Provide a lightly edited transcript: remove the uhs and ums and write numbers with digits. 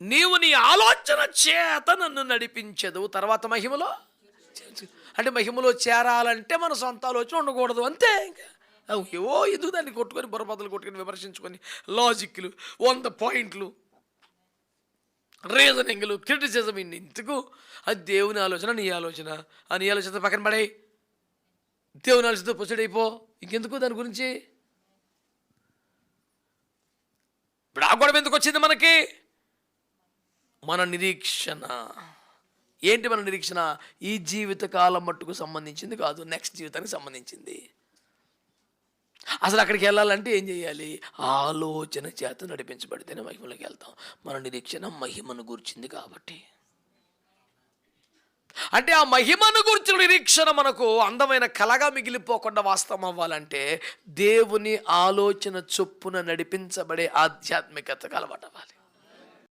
నీవు నీ ఆలోచన చేత నన్ను నడిపించదు. తర్వాత మహిమలో అంటే మహిమలో చేరాలంటే మన సొంత ఆలోచన ఉండకూడదు అంతే. ఇంకా ఏవో ఎందుకు దాన్ని కొట్టుకొని బుర్రబద్దలు కొట్టుకొని విమర్శించుకొని లాజిక్లు 100 పాయింట్లు రీజనింగ్లు క్రిటిసిజం ఇందుకు. అది దేవుని ఆలోచన నీ ఆలోచన. ఆ నీ ఆలోచన పక్కన పడే దేవుని ఆలోచనతో ప్రొసీడ్ అయిపో. ఇంకెందుకు దాని గురించి. ఇప్పుడు ఆ గొడవ ఎందుకు వచ్చింది మనకి? మన నిరీక్షణ ఏంటి? మన నిరీక్షణ ఈ జీవిత కాలం మట్టుకు సంబంధించింది కాదు, నెక్స్ట్ జీవితానికి సంబంధించింది. అసలు అక్కడికి వెళ్ళాలంటే ఏం చేయాలి? ఆలోచన చేత నడిపించబడితేనే మహిమలోకి వెళ్తాం. మన నిరీక్షణ మహిమను గురించింది కాబట్టి. అంటే ఆ మహిమను గురించిన నిరీక్షణ మనకు అందమైన కలగా మిగిలిపోకుండా వాస్తవం అవ్వాలంటే దేవుని ఆలోచన చొప్పున నడిపించబడే ఆధ్యాత్మికతకు అలవాటు అవ్వాలి.